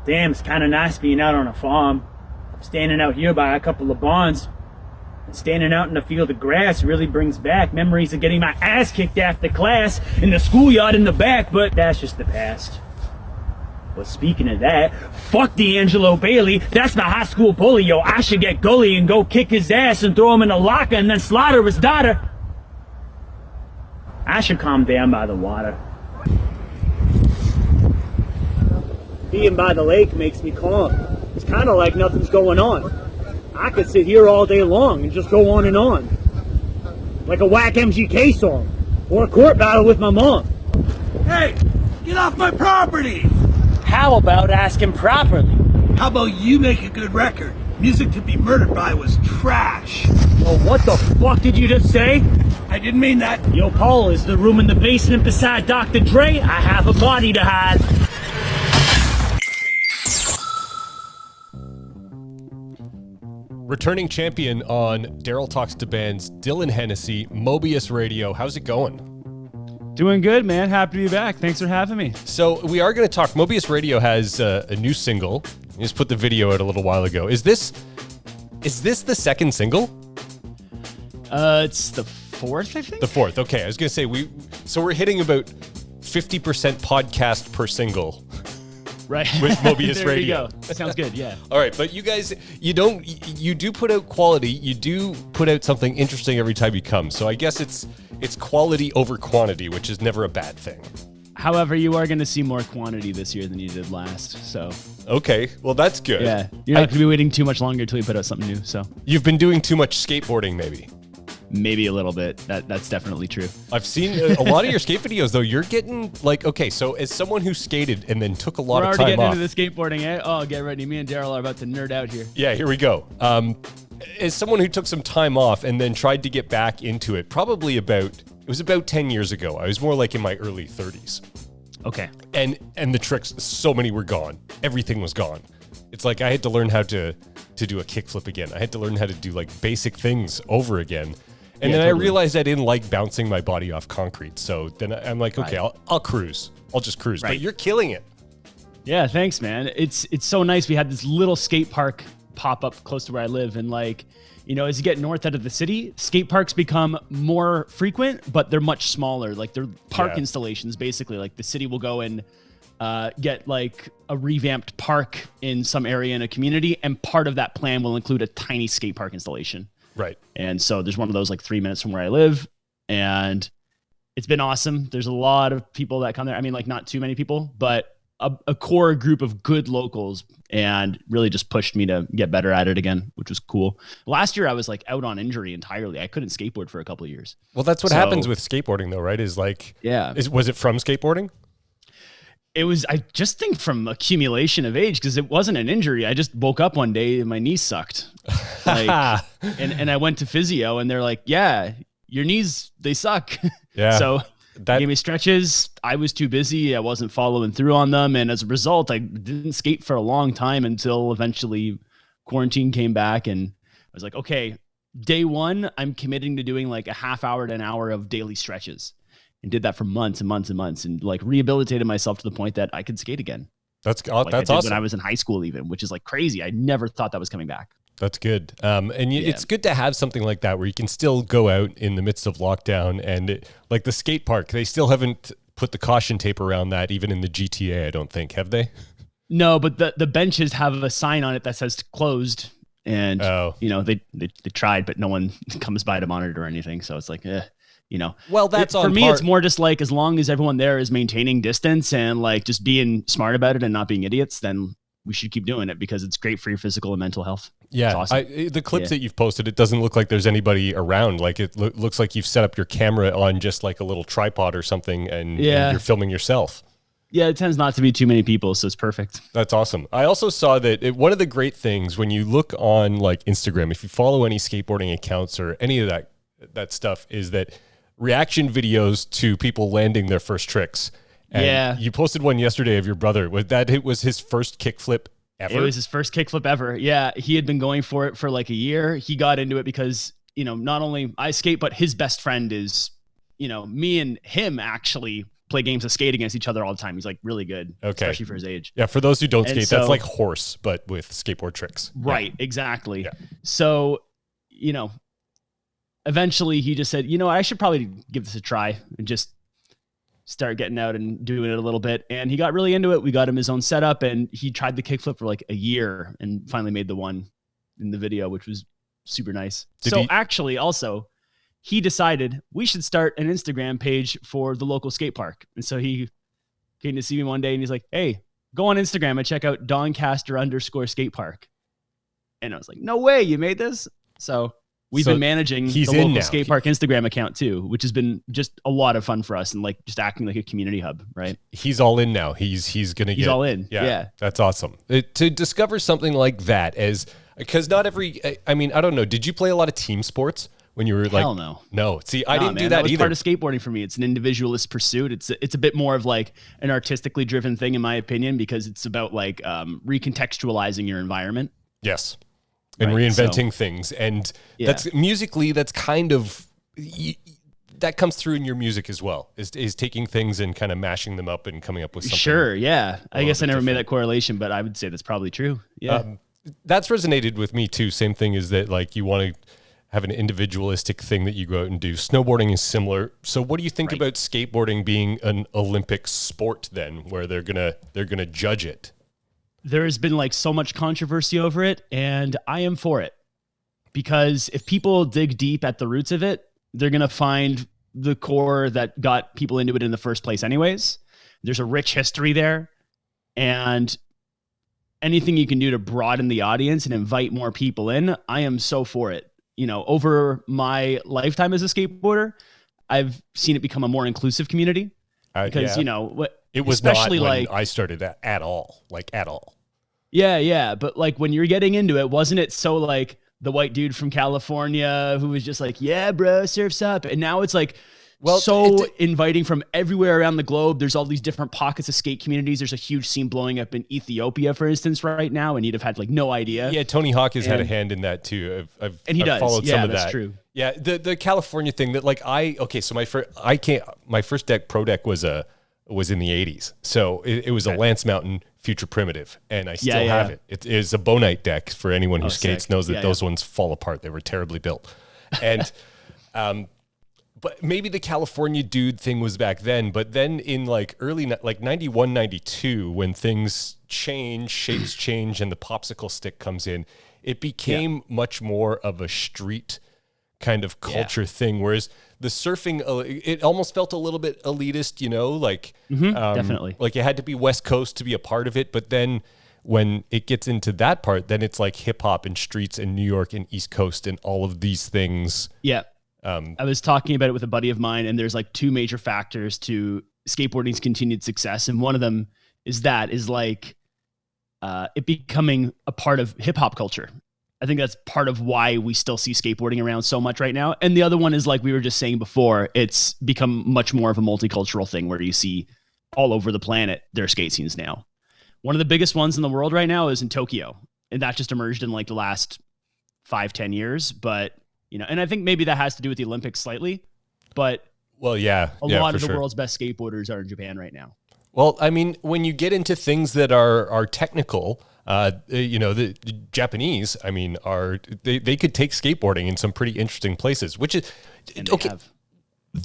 Damn, it's kind of nice being out on a farm. Standing out here by a couple of barns. And standing out in a field of grass really brings back memories of getting my ass kicked after class in the schoolyard in the back, but that's just the past. But speaking of that, fuck D'Angelo Bailey. That's my high school bully, yo. I should get gully and go kick his ass and throw him in a locker and then slaughter his daughter. I should calm down by the water. Being by the lake makes me calm. It's kind of like nothing's going on. I could sit here all day long and just go on and on. Like a whack MGK song. Or a court battle with my mom. Hey, get off my property! How about asking properly? How about you make a good record? Music to be murdered by was trash. Well, what the fuck did you just say? I didn't mean that. Yo, Paul, is the room in the basement beside Dr. Dre? I have a body to hide. Returning champion on Daryl Talks to Bands, Dylan Hennessy, Mobius Radio. How's it going? Doing good, man. Happy to be back. Thanks for having me. So we are going to talk. Mobius Radio has a new single. You just put the video out a little while ago. Is this the second single? It's the fourth, I think. The fourth. Okay, I was going to say we're hitting about 50% podcast per single. Right. With Mobius there Radio. You go. That sounds good, yeah. All right, but you guys, you do put out quality. You do put out something interesting every time you come. So I guess it's quality over quantity, which is never a bad thing. However, you are going to see more quantity this year than you did last, so. Okay, well, that's good. Yeah, you're not going to be waiting too much longer until you put out something new, so. You've been doing too much skateboarding, maybe. Maybe a little bit. That's definitely true. I've seen a lot of your skate videos, though. You're getting, like, okay, so as someone who skated and then took a lot of time off. We're already getting into the skateboarding, eh? Oh, get ready. Me and Daryl are about to nerd out here. Yeah, here we go. As someone who took some time off and then tried to get back into it, it was about 10 years ago. I was more like in my early 30s. Okay. And the tricks, so many were gone. Everything was gone. It's like I had to learn how to do a kickflip again. I had to learn how to do, like, basic things over again. And then totally. I realized I didn't like bouncing my body off concrete. So then I'm like, okay, right. I'll cruise. I'll just cruise. Right. But you're killing it. Yeah, thanks, man. It's so nice. We had this little skate park pop up close to where I live. And, like, you know, as you get north out of the city, skate parks become more frequent, but they're much smaller. Like, they're park installations, basically. Like, the city will go and get, like, a revamped park in some area in a community. And part of that plan will include a tiny skate park installation. Right. And so there's one of those like 3 minutes from where I live, and it's been awesome. There's a lot of people that come there. I mean, like, not too many people, but a core group of good locals, and really just pushed me to get better at it again, which was cool. Last year I was like out on injury entirely. I couldn't skateboard for a couple of years. Well, that's what happens with skateboarding though, right? Is like, was it from skateboarding? It was, I just think, from accumulation of age, because it wasn't an injury. I just woke up one day and my knee sucked. Like, and I went to physio and they're like, yeah, your knees, they suck. Yeah. So they gave me stretches. I was too busy. I wasn't following through on them. And as a result, I didn't skate for a long time until eventually quarantine came back. And I was like, okay, day one, I'm committing to doing like a half hour to an hour of daily stretches. And did that for months and months and months, and like rehabilitated myself to the point that I could skate again. That's like that's I did awesome. When I was in high school, even, which is like crazy. I never thought that was coming back. That's good. It's good to have something like that where you can still go out in the midst of lockdown, and like the skate park, they still haven't put the caution tape around that, even in the GTA. I don't think, have they? No, but the benches have a sign on it that says closed, and you know they tried, but no one comes by to monitor or anything. So it's like, you know, well, that's for me. It's more just like, as long as everyone there is maintaining distance and like just being smart about it and not being idiots, then we should keep doing it, because it's great for your physical and mental health. Yeah, it's awesome. The clips that you've posted, it doesn't look like there's anybody around. Like it looks like you've set up your camera on just like a little tripod or something, and you're filming yourself. Yeah, it tends not to be too many people, so it's perfect. That's awesome. I also saw that one of the great things when you look on like Instagram, if you follow any skateboarding accounts or any of that stuff, is that reaction videos to people landing their first tricks. And you posted one yesterday of your brother. It was his first kickflip ever? It was his first kickflip ever. Yeah, he had been going for it for like a year. He got into it because, you know, not only I skate, but his best friend is, you know, me and him actually play games of skate against each other all the time. He's like really good, especially for his age. Yeah, for those who don't skate, that's like horse, but with skateboard tricks. Right, exactly. Yeah. So, eventually he just said, I should probably give this a try and just start getting out and doing it a little bit. And he got really into it. We got him his own setup, and he tried the kickflip for like a year and finally made the one in the video, which was super nice. Actually, also, he decided we should start an Instagram page for the local skate park. And so he came to see me one day and he's like, hey, go on Instagram and check out Doncaster_skate park. And I was like, no way, you made this? So we've been managing the local skate park Instagram account too, which has been just a lot of fun for us and like just acting like a community hub, right? He's all in now. He's all in. Yeah. That's awesome. To discover something like that because not every, I don't know. Did you play a lot of team sports when you were like? Hell no. No. See, I didn't do that was either. Part of skateboarding for me. It's an individualist pursuit. It's a bit more of like an artistically driven thing in my opinion, because it's about like recontextualizing your environment. Yes. And reinventing things. And that's musically, that's kind of, that comes through in your music as well, is taking things and kind of mashing them up and coming up with something. Sure, yeah. I guess I never made that correlation, but I would say that's probably true. Yeah. That's resonated with me too. Same thing is that like you want to have an individualistic thing that you go out and do. Snowboarding is similar. So what do you think about skateboarding being an Olympic sport then, where they're gonna judge it? There has been like so much controversy over it, and I am for it, because if people dig deep at the roots of it, they're going to find the core that got people into it in the first place anyways. There's a rich history there, and anything you can do to broaden the audience and invite more people in, I am so for it. Over my lifetime as a skateboarder, I've seen it become a more inclusive community because, it was especially not when I started that at all. Yeah. But like when you're getting into it, wasn't it so like the white dude from California who was just like, yeah, bro, surf's up. And now it's like, inviting from everywhere around the globe. There's all these different pockets of skate communities. There's a huge scene blowing up in Ethiopia, for instance, right now. And you'd have had like no idea. Yeah. Tony Hawk has had a hand in that too. I've followed some of that. True. Yeah. The California thing that like, so my first deck pro deck was in the 80s. So it was a Lance Mountain Future Primitive, and I still have it. It is a Bonite deck. For anyone who skates knows that those ones fall apart. They were terribly built. And but maybe the California dude thing was back then, but then in like early, like 91, 92, when things change, shapes change, and the popsicle stick comes in, it became much more of a street kind of culture thing, whereas the surfing, it almost felt a little bit elitist, definitely. Like it had to be West Coast to be a part of it, but then when it gets into that part, then it's like hip hop and streets and New York and East Coast and all of these things. Yeah. I was talking about it with a buddy of mine, and there's like two major factors to skateboarding's continued success, and one of them is like it becoming a part of hip hop culture. I think that's part of why we still see skateboarding around so much right now. And the other one is like we were just saying before, it's become much more of a multicultural thing where you see all over the planet there are skate scenes now. One of the biggest ones in the world right now is in Tokyo, and that just emerged in like the last 5-10 years. But and I think maybe that has to do with the Olympics slightly, but a lot of the world's best skateboarders are in Japan right now. Well, I mean, when you get into things that are technical, the Japanese, I mean, they could take skateboarding in some pretty interesting places, which is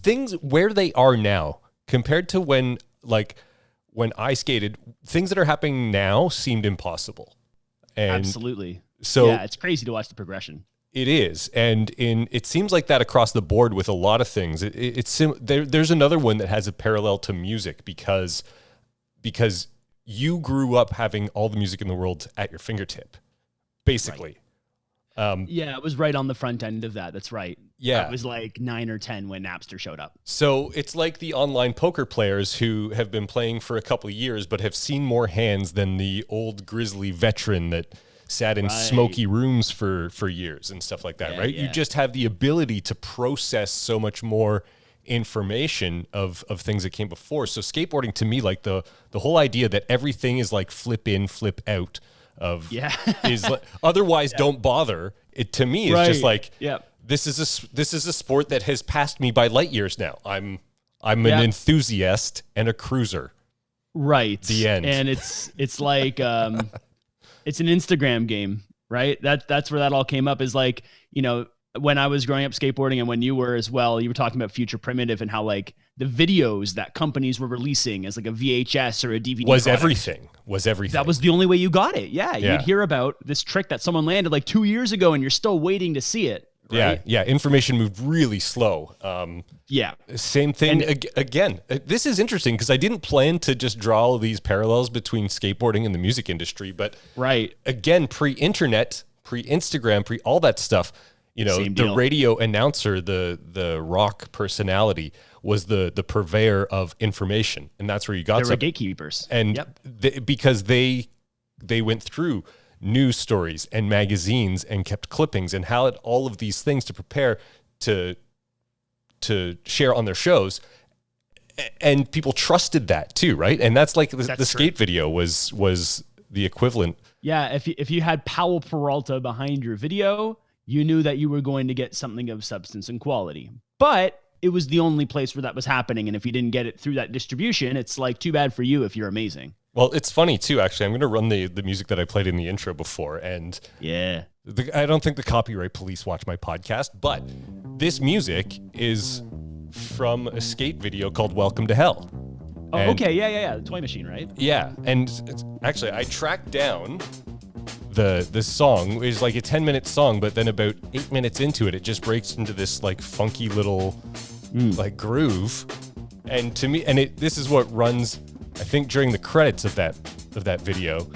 things where they are now compared to when I skated, things that are happening now seemed impossible. And absolutely. So it's crazy to watch the progression. It is, and it seems like that across the board with a lot of things. There's another one that has a parallel to music because you grew up having all the music in the world at your fingertip, basically. Right. It was right on the front end of that. That's right. Yeah, it was like 9 or 10 when Napster showed up. So it's like the online poker players who have been playing for a couple of years, but have seen more hands than the old grizzly veteran that sat in smoky rooms for years and stuff like that, right? Yeah. You just have the ability to process so much more information of things that came before. So skateboarding to me, like the whole idea that everything is like flip in, flip out of is like, otherwise don't bother. It to me is just like this is a sport that has passed me by light years now. I'm I'm an enthusiast and a cruiser. Right. The end. And it's like it's an Instagram game, right? That's where that all came up, is like, you know, when I was growing up skateboarding and when you were as well, you were talking about Future Primitive and how like the videos that companies were releasing as like a VHS or a DVD was product, everything. That was the only way you got it. Yeah. You'd hear about this trick that someone landed like 2 years ago and you're still waiting to see it. Right? Yeah. Information moved really slow. Same thing again. This is interesting because I didn't plan to just draw all these parallels between skateboarding and the music industry, but again, pre-internet, pre-Instagram, pre all that stuff. You know, the radio announcer, the rock personality was the purveyor of information, and that's where you got. They were gatekeepers, and because they went through news stories and magazines and kept clippings and had all of these things to prepare to share on their shows, and people trusted that too, right? And that's like the skate video was the equivalent. Yeah, if you had Powell Peralta behind your video, you knew that you were going to get something of substance and quality. But it was the only place where that was happening. And if you didn't get it through that distribution, it's like too bad for you if you're amazing. Well, it's funny too, actually. I'm going to run the music that I played in the intro before. And I don't think the copyright police watch my podcast, but this music is from a skate video called Welcome to Hell. Oh, okay. Yeah. The Toy Machine, right? Yeah. And actually, I tracked down the song. Is like a 10-minute song, but then about 8 minutes into it, it just breaks into this like funky little like groove. And to me, this is what runs, I think, during the credits of that video.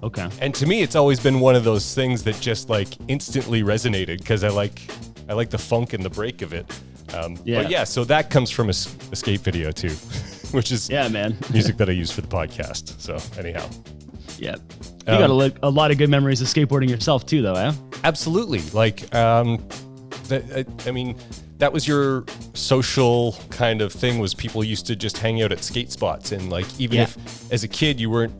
Okay. And to me, it's always been one of those things that just like instantly resonated because I like the funk and the break of it. But yeah, so that comes from a skate video too, which is music that I use for the podcast. So anyhow. Yeah. You got a lot of good memories of skateboarding yourself too, though, eh? Absolutely. Like, I mean, that was your social kind of thing, was people used to just hang out at skate spots. And like, even if as a kid you weren't,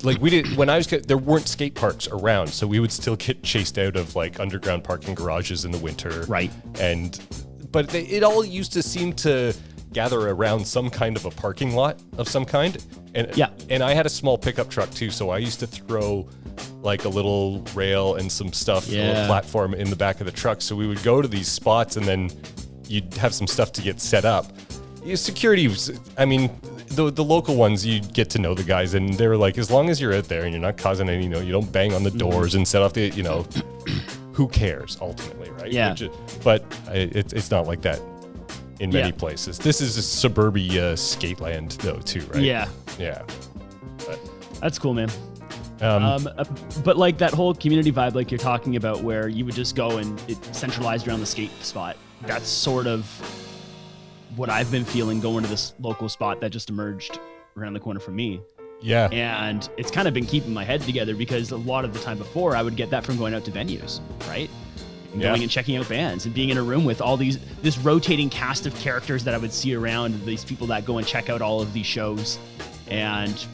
like when I was, there weren't skate parks around. So we would still get chased out of like underground parking garages in the winter. Right. But it all used to seem to gather around some kind of a parking lot of some kind. And I had a small pickup truck too, so I used to throw like a little rail and some stuff, a little platform in the back of the truck. So we would go to these spots and then you'd have some stuff to get set up. Security was, I mean, the local ones, you'd get to know the guys, and they were like, as long as you're out there and you're not causing any, you don't bang on the doors and set off the, who cares ultimately, right? Yeah. But it's not like that in many places. This is a suburbia skate land though too, right? Yeah. But that's cool, man. But like that whole community vibe like you're talking about, where you would just go and it centralized around the skate spot, that's sort of what I've been feeling going to this local spot that just emerged around the corner from me. Yeah. And it's kind of been keeping my head together because a lot of the time before I would get that from going out to venues, right? And going and checking out bands and being in a room with all this rotating cast of characters that I would see around, these people that go and check out all of these shows and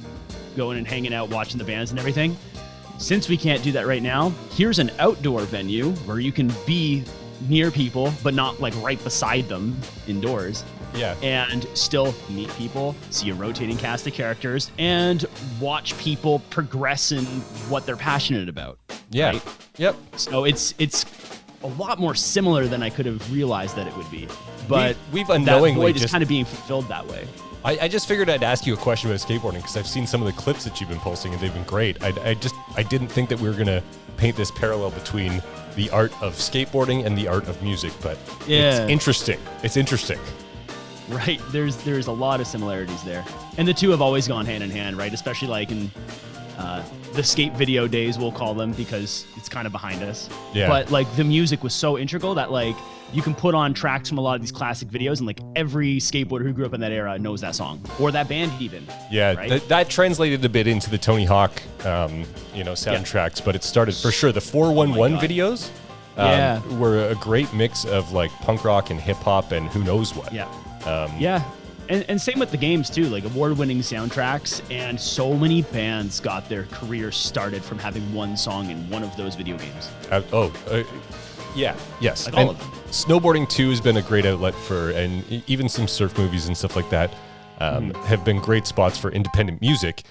going and hanging out, watching the bands and everything. Since we can't do that right now, here's an outdoor venue where you can be near people, but not like right beside them indoors. Yeah. And still meet people, see a rotating cast of characters, and watch people progress in what they're passionate about. Yeah. Right? Yep. So it's a lot more similar than I could have realized that it would be. But we've unknowingly that void is kind of being fulfilled that way. I just figured I'd ask you a question about skateboarding because I've seen some of the clips that you've been posting and they've been great. I didn't think that we were going to paint this parallel between the art of skateboarding and the art of music, but it's interesting. It's interesting. Right. There's a lot of similarities there. And the two have always gone hand in hand, right? Especially like in the skate video days, we'll call them, because it's kind of behind us. Yeah. But like the music was so integral that like you can put on tracks from a lot of these classic videos and like every skateboarder who grew up in that era knows that song or that band even. Yeah. Right? That translated a bit into the Tony Hawk, soundtracks, but it started for sure. The 411 videos were a great mix of like punk rock and hip hop and who knows what. Yeah. And same with the games too, like award-winning soundtracks, and so many bands got their career started from having one song in one of those video games. Yes. Like and all of them. Snowboarding too has been a great outlet for, and even some surf movies and stuff like that have been great spots for independent music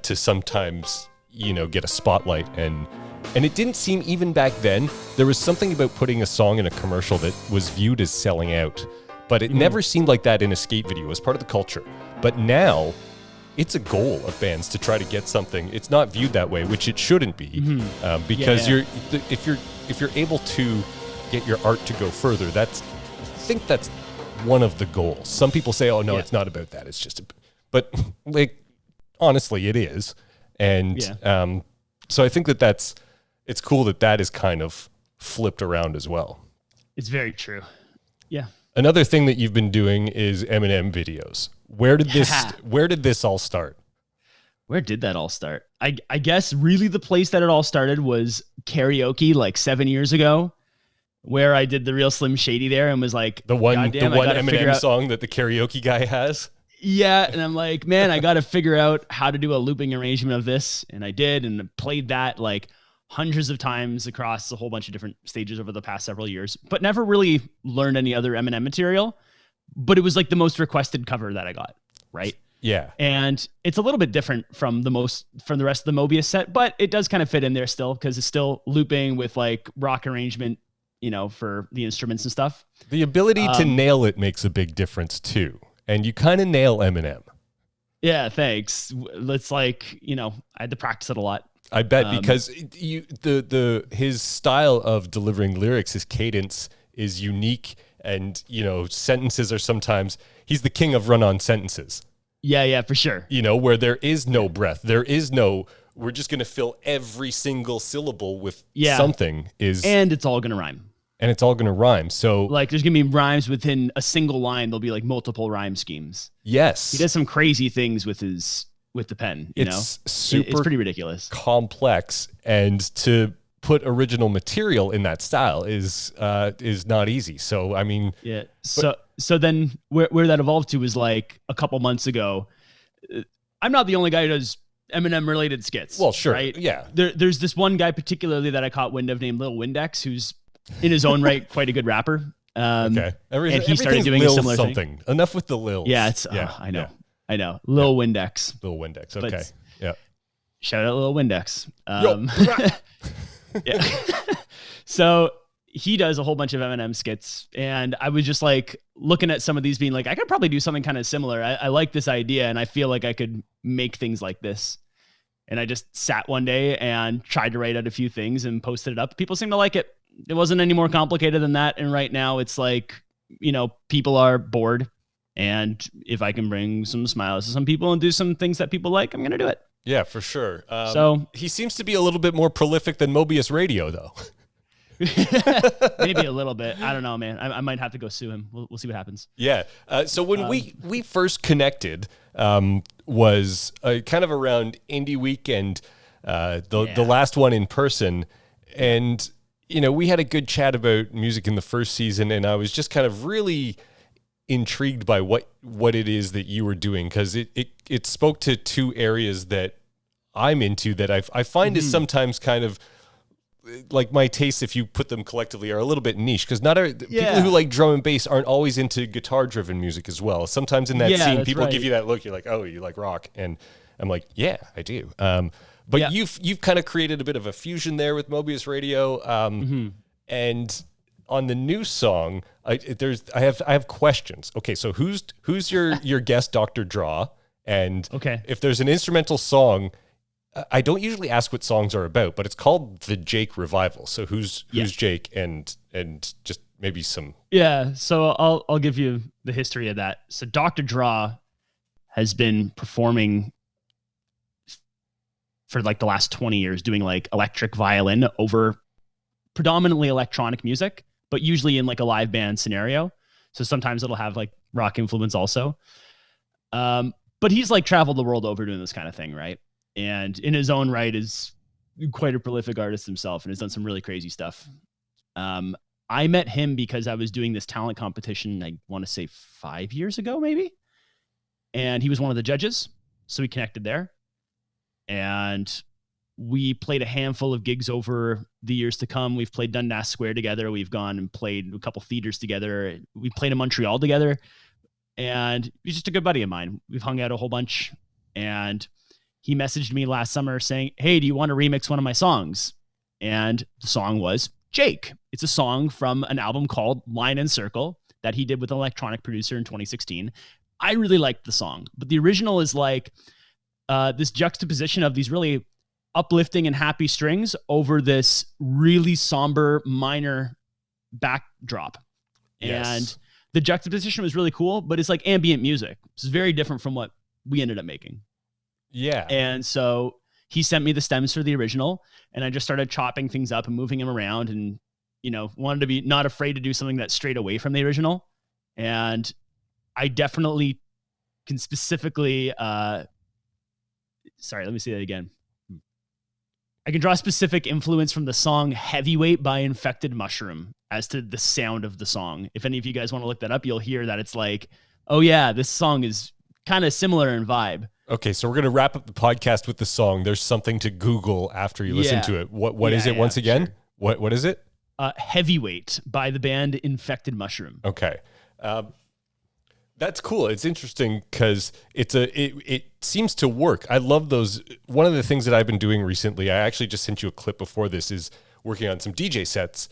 to sometimes, get a spotlight. And it didn't seem, even back then, there was something about putting a song in a commercial that was viewed as selling out. But it never seemed like that in a skate video as part of the culture. But now, it's a goal of bands to try to get something. It's not viewed that way, which it shouldn't be, because if you're able to get your art to go further, I think that's one of the goals. Some people say, "Oh no, it's not about that. It's just," but like honestly, it is. And so I think it's cool that is kind of flipped around as well. It's very true. Yeah. Another thing that you've been doing is Eminem videos. Where did this all start? Where did that all start? I guess really the place that it all started was karaoke like 7 years ago, where I did the real Slim Shady there and was like, the one Eminem song that the karaoke guy has. Yeah, and I'm like, man, I got to figure out how to do a looping arrangement of this, and I did, and played that like hundreds of times across a whole bunch of different stages over the past several years, but never really learned any other Eminem material. But it was like the most requested cover that I got, right? Yeah. And it's a little bit different from the rest of the Mobius set, but it does kind of fit in there still because it's still looping with like rock arrangement, for the instruments and stuff. The ability to nail it makes a big difference too. And you kind of nail Eminem. Yeah, thanks. It's like, I had to practice it a lot. I bet because his style of delivering lyrics, his cadence is unique, and sentences are sometimes, he's the king of run-on sentences. Yeah, for sure. Where there is no breath, there is no, we're just going to fill every single syllable with something and it's all going to rhyme. And it's all going to rhyme. So like there's going to be rhymes within a single line. There'll be like multiple rhyme schemes. Yes. He does some crazy things with the pen, it's it's pretty ridiculous, complex, and to put original material in that style is not easy. So I mean, so then where that evolved to was like a couple months ago. I'm not the only guy who does Eminem related skits. Well, sure, right? Yeah. There's this one guy particularly that I caught wind of named Lil Windex, who's in his own right quite a good rapper. Okay, and he started doing a similar something. Thing. Enough with the Lils. Yeah, I know. Yeah. I know. Lil Windex. Lil Windex. Okay. Yeah. Shout out Lil Windex. Yeah. So he does a whole bunch of Eminem skits, and I was just like looking at some of these being like, I could probably do something kind of similar. I like this idea, and I feel like I could make things like this. And I just sat one day and tried to write out a few things and posted it up. People seem to like it. It wasn't any more complicated than that. And right now it's like, people are bored. And if I can bring some smiles to some people and do some things that people like, I'm going to do it. Yeah, for sure. So he seems to be a little bit more prolific than Mobius Radio, though. Maybe a little bit. I don't know, man. I might have to go sue him. We'll see what happens. Yeah. So when we first connected was kind of around Indie Week and the last one in person. And, we had a good chat about music in the first season, and I was just kind of really intrigued by what it is that you were doing, because it spoke to two areas that I'm into that I find is sometimes kind of like my tastes, if you put them collectively, are a little bit niche, because people who like drum and bass aren't always into guitar driven music as well. Sometimes in that scene, people give you that look. You're like, oh, you like rock, and I'm like, yeah, I do. But you've kind of created a bit of a fusion there with Mobius Radio, and on the new song, I have questions. Okay, so who's your guest, Dr. Draw, and if there's an instrumental song. I don't usually ask what songs are about, but it's called the Jake Revival. So who's Jake, and just maybe some. Yeah. So I'll give you the history of that. So Dr. Draw has been performing for like the last 20 years, doing like electric violin over predominantly electronic music, but usually in like a live band scenario. So sometimes it'll have like rock influence also. But he's like traveled the world over doing this kind of thing, right? And in his own right is quite a prolific artist himself and has done some really crazy stuff. I met him because I was doing this talent competition, I want to say 5 years ago, maybe. And he was one of the judges. So we connected there. And we played a handful of gigs over the years to come. We've played Dundas Square together. We've gone and played a couple theaters together. We played in Montreal together, and he's just a good buddy of mine. We've hung out a whole bunch, and he messaged me last summer saying, "Hey, do you want to remix one of my songs?" And the song was Jake. It's a song from an album called Line and Circle that he did with an electronic producer in 2016. I really liked the song, but the original is like this juxtaposition of these really uplifting and happy strings over this really somber minor backdrop. Yes. And the juxtaposition was really cool, but it's like ambient music. It's very different from what we ended up making. Yeah. And so he sent me the stems for the original, and I just started chopping things up and moving them around, and, you know, wanted to be not afraid to do something that's straight away from the original. And I definitely can specifically, sorry, let me say that again. I can draw specific influence from the song Heavyweight by Infected Mushroom as to the sound of the song. If any of you guys want to look that up, you'll hear that it's like, oh yeah, this song is kind of similar in vibe. Okay, so we're going to wrap up the podcast with the song. There's something to Google after you listen to it. What is it once again? Sure. What is it? Heavyweight by the band Infected Mushroom. Okay. That's cool. It's interesting because it seems to work. I love those. One of the things that I've been doing recently, I actually just sent you a clip before this, is working on some DJ sets.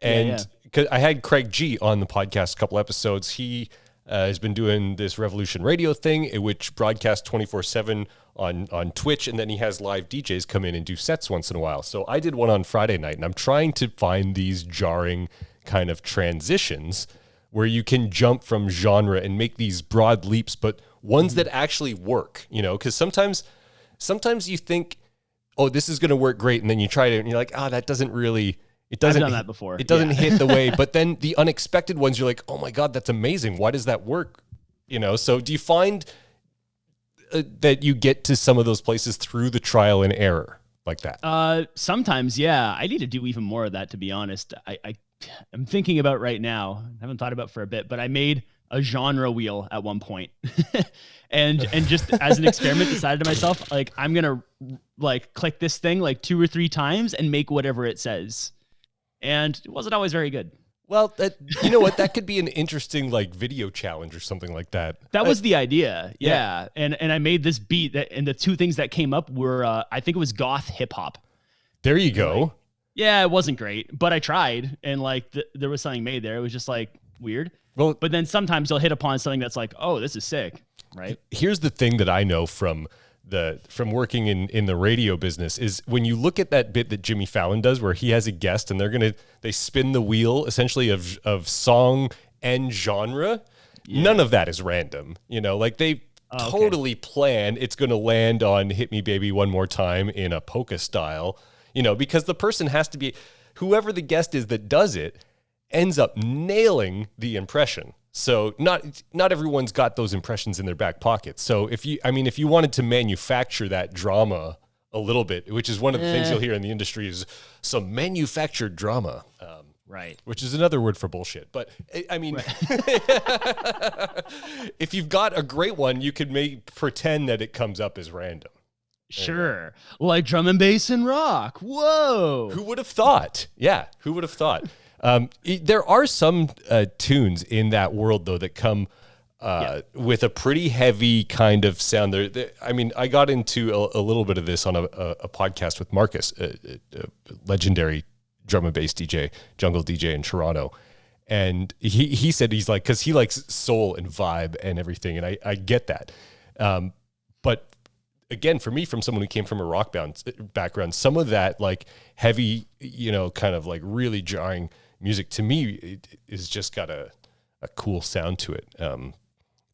And cause I had Craig G on the podcast a couple episodes. He has been doing this Revolution Radio thing, which broadcasts 24/7 on Twitch, and then he has live DJs come in and do sets once in a while. So I did one on Friday night, and I'm trying to find these jarring kind of transitions where you can jump from genre and make these broad leaps, but ones that actually work, you know, because sometimes you think, oh, this is going to work great, and then you try it and you're like, that doesn't really, it doesn't. I've done that before. It doesn't hit the way, but then the unexpected ones, you're like, oh my God, that's amazing. Why does that work? You know, so do you find that you get to some of those places through the trial and error like that? Sometimes, yeah. I need to do even more of that, to be honest. I'm thinking about right now. I haven't thought about for a bit, but I made a genre wheel at one point, and just as an experiment, decided to myself, like, I'm gonna like click this thing like 2 or 3 times and make whatever it says, and it wasn't always very good. Well, you know what? That could be an interesting like video challenge or something like that. That was the idea, yeah. And I made this beat and the 2 things that came up were I think it was goth hip hop. There you go. Yeah, it wasn't great, but I tried, and like there was something made there. It was just like weird. Well, but then sometimes you'll hit upon something that's like, oh, this is sick, right? Here's the thing that I know from working in the radio business is when you look at that bit that Jimmy Fallon does, where he has a guest and they spin the wheel essentially of song and genre. Yeah. None of that is random, you know. Like they totally plan it's going to land on "Hit Me Baby One More Time" in a polka style. You know, because the person has to be, whoever the guest is that does it ends up nailing the impression. So not everyone's got those impressions in their back pocket. So if you wanted to manufacture that drama a little bit, which is one of the things you'll hear in the industry, is some manufactured drama. Right. Which is another word for bullshit. But I mean, if you've got a great one, you could pretend that it comes up as random. Sure. Like drum and bass and rock. Whoa. Who would have thought? Yeah. Who would have thought? There are some tunes in that world, though, that come with a pretty heavy kind of sound. I mean, I got into a little bit of this on a podcast with Marcus, a legendary drum and bass DJ, jungle DJ in Toronto. And he said he's like, because he likes soul and vibe and everything. And I get that. But again, for me, from someone who came from a rock background, some of that like heavy, you know, kind of like really jarring music to me is just got a cool sound to it.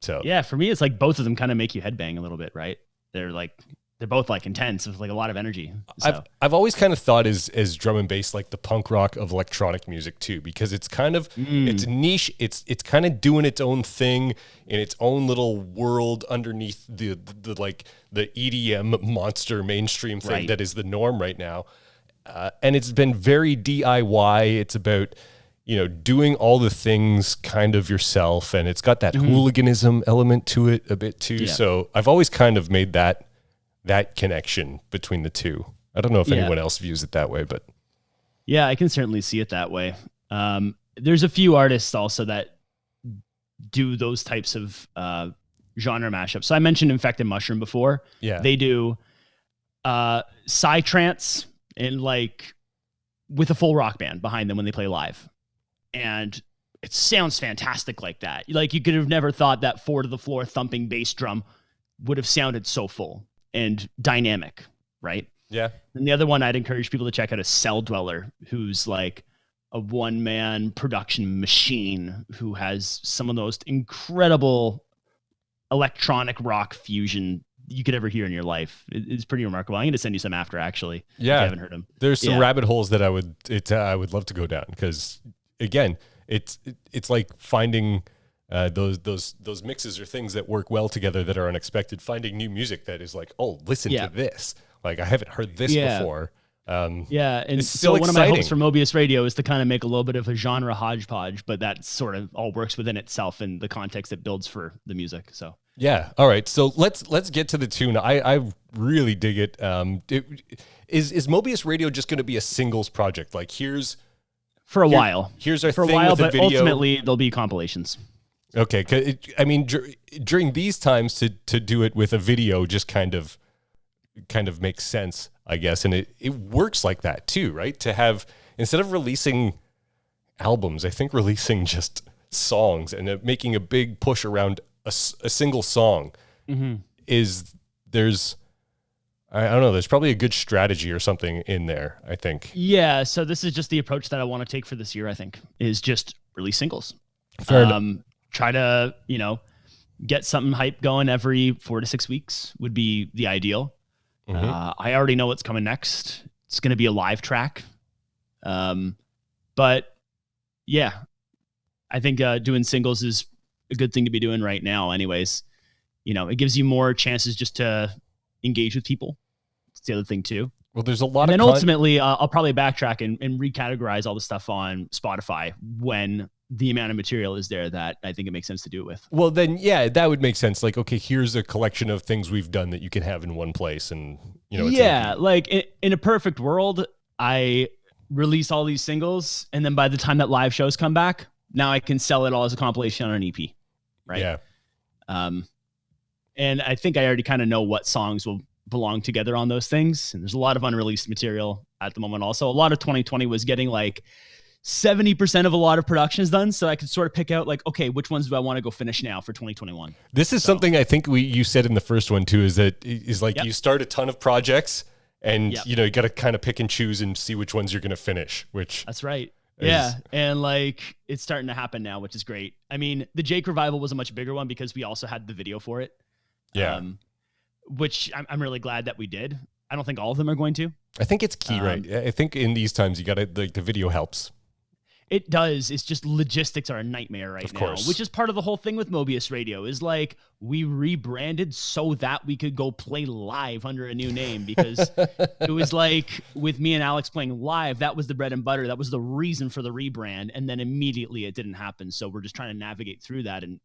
So yeah, for me, it's like both of them kind of make you headbang a little bit, right? They're both like intense with like a lot of energy. So. I've always kind of thought as drum and bass like the punk rock of electronic music too, because it's kind of it's niche. It's kind of doing its own thing in its own little world underneath the like the EDM monster mainstream thing that is the norm right now. And it's been very DIY. It's about, you know, doing all the things kind of yourself, and it's got that hooliganism element to it a bit too. Yeah. So I've always kind of made that connection between the two. I don't know if anyone else views it that way, but yeah, I can certainly see it that way. There's a few artists also that do those types of genre mashups. So I mentioned Infected Mushroom before. Yeah. They do psytrance and like with a full rock band behind them when they play live. And it sounds fantastic like that. Like you could have never thought that 4 to the floor thumping bass drum would have sounded so full and dynamic, right? Yeah. And the other one I'd encourage people to check out is Cell Dweller, who's like a one-man production machine who has some of the most incredible electronic rock fusion you could ever hear in your life. It's pretty remarkable. I'm going to send you some after, actually. Yeah. If you haven't heard him. There's some rabbit holes that I would love to go down because, again, it's like finding those mixes or things that work well together that are unexpected. Finding new music that is like, oh, listen to this. Like I haven't heard this before. And so one of my hopes for Mobius Radio is to kind of make a little bit of a genre hodgepodge, but that sort of all works within itself in the context it builds for the music. So yeah, all right. So let's get to the tune. I really dig it. Is Mobius Radio just going to be a singles project? Like here's a while. Here's our for thing a while, with but the video. Ultimately there'll be compilations. Okay, during these times to do it with a video just kind of makes sense, I guess, and it works like that too, right? To have, instead of releasing albums, I think releasing just songs and making a big push around a single song is there's probably a good strategy or something in there, I think. Yeah, so this is just the approach that I want to take for this year, I think, is just release singles. Fair enough. Try to, get something hype going every 4 to 6 weeks would be the ideal. I already know what's coming next. It's going to be a live track. But yeah, I think doing singles is a good thing to be doing right now anyways. It gives you more chances just to engage with people. It's the other thing too. Well, there's a lot and then ultimately I'll probably backtrack and recategorize all the stuff on Spotify when the amount of material is there that I think it makes sense to do it with. Well, then, yeah, that would make sense. Like, okay, here's a collection of things we've done that you can have in one place. And, it's like in a perfect world, I release all these singles. And then by the time that live shows come back, now I can sell it all as a compilation on an EP. Right. Yeah. And I think I already kind of know what songs will belong together on those things. And there's a lot of unreleased material at the moment. Also, a lot of 2020 was getting like 70% of a lot of productions done. So I could sort of pick out like, okay, which ones do I want to go finish now for 2021? This is something I think you said in the first one too, you start a ton of projects and you got to kind of pick and choose and see which ones you're going to finish, that's right. Yeah. And like, it's starting to happen now, which is great. I mean, the Jake Revival was a much bigger one because we also had the video for it. Yeah. Which I'm really glad that we did. I don't think all of them are going to. I think it's key, right? I think in these times you got to, like, the video helps. It does. It's just logistics are a nightmare right now, which is part of the whole thing with Mobius Radio is like we rebranded so that we could go play live under a new name because it was like with me and Alex playing live, that was the bread and butter. That was the reason for the rebrand. And then immediately it didn't happen. So we're just trying to navigate through that. And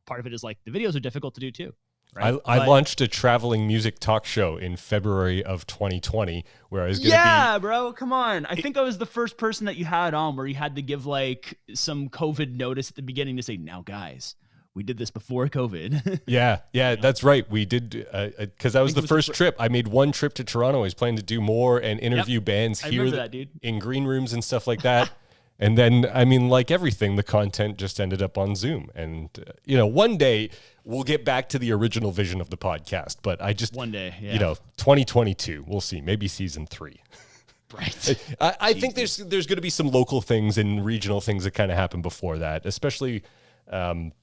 part of it is like the videos are difficult to do too. Right? I launched a traveling music talk show in February of 2020 where I was going to be... Yeah, bro, come on. I think I was the first person that you had on where you had to give like some COVID notice at the beginning to say, now guys, we did this before COVID. Yeah, that's right. We did, because that was the first trip. I made one trip to Toronto. I was planning to do more and interview bands here in green rooms and stuff like that. And then, I mean, like everything, the content just ended up on Zoom. And, one day we'll get back to the original vision of the podcast. But I just, one day, 2022, we'll see, maybe season 3. Right. I think there's going to be some local things and regional things that kind of happen before that, especially, an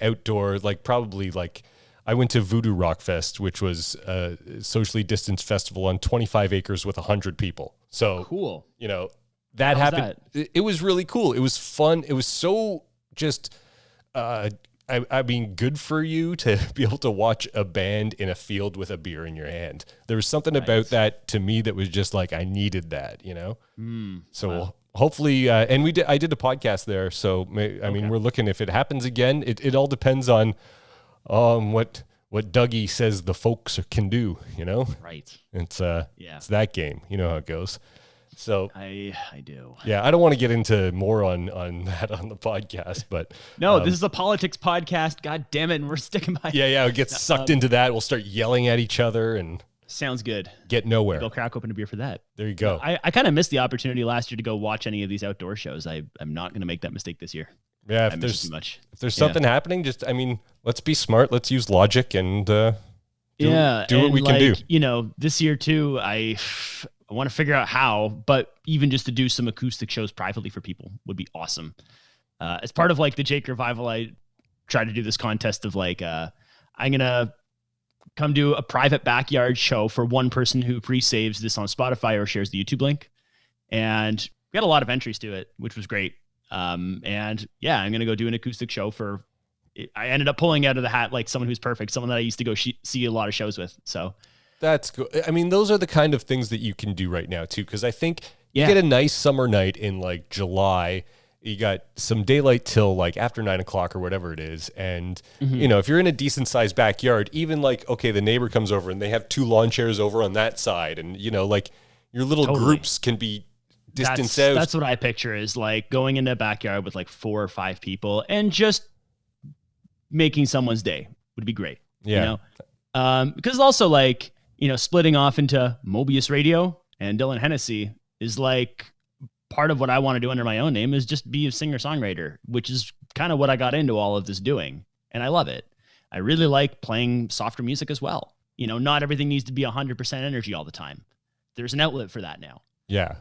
outdoor, like probably like I went to Voodoo Rock Fest, which was a socially distanced festival on 25 acres with 100 people. So cool. That happened. It was really cool. It was fun. It was so just, good for you to be able to watch a band in a field with a beer in your hand. There was something about that to me that was just like, I needed that, So hopefully, and I did a podcast there. So, we're looking, if it happens again, it all depends on what what Dougie says the folks can do, you know? Right. It's that game. You know how it goes. So I do. Yeah, I don't want to get into more on that on the podcast, but no, this is a politics podcast. God damn it, and we're sticking by. Yeah, it gets sucked into that. We'll start yelling at each other and sounds good. Get nowhere. Go crack open a beer for that. There you go. I kind of missed the opportunity last year to go watch any of these outdoor shows. I'm not going to make that mistake this year. Yeah, if there's something happening, let's be smart. Let's use logic and do what we can do. You know, this year too, I want to figure out how, but even just to do some acoustic shows privately for people would be awesome. As part of like the Jake Revival, I tried to do this contest of like, I'm going to come do a private backyard show for one person who pre-saves this on Spotify or shares the YouTube link. And we had a lot of entries to it, which was great. And yeah, I'm going to go do an acoustic show I ended up pulling out of the hat like someone who's perfect, someone that I used to go see a lot of shows with. So that's good. I mean, those are the kind of things that you can do right now too. Cause I think you get a nice summer night in like July, you got some daylight till like after 9 o'clock or whatever it is. And you know, if you're in a decent sized backyard, even like, okay, the neighbor comes over and they have 2 lawn chairs over on that side. And you know, like your little groups can be distanced out. That's what I picture is like going into a backyard with like 4 or 5 people and just making someone's day would be great. Yeah. You know? Because also like, you know, splitting off into Mobius Radio and Dylan Hennessy is like part of what I want to do under my own name is just be a singer-songwriter, which is kind of what I got into all of this doing. And I love it. I really like playing softer music as well. You know, not everything needs to be 100% energy all the time. There's an outlet for that now. Yeah.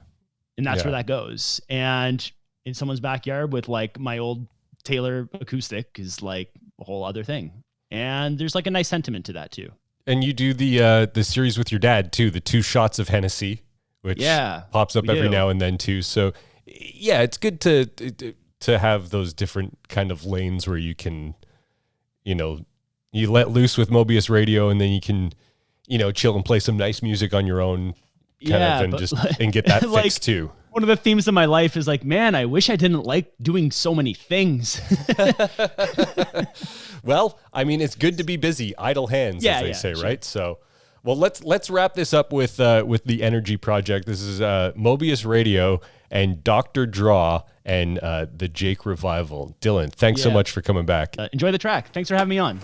And that's where that goes. And in someone's backyard with like my old Taylor acoustic is like a whole other thing. And there's like a nice sentiment to that too. And you do the series with your dad too, the 2 shots of Hennessy, which pops up every now and then too. So yeah, it's good to have those different kind of lanes where you can, you know, you let loose with Mobius Radio and then you can, you know, chill and play some nice music on your own and get that like, fixed too. One of the themes of my life is like, man, I wish I didn't like doing so many things. Well, I mean, it's good to be busy, idle hands, as they say, right? So, well, let's wrap this up with the Energy Project. This is Mobius Radio and Dr. Draw and the Jake Revival. Dylan, thanks so much for coming back. Enjoy the track. Thanks for having me on.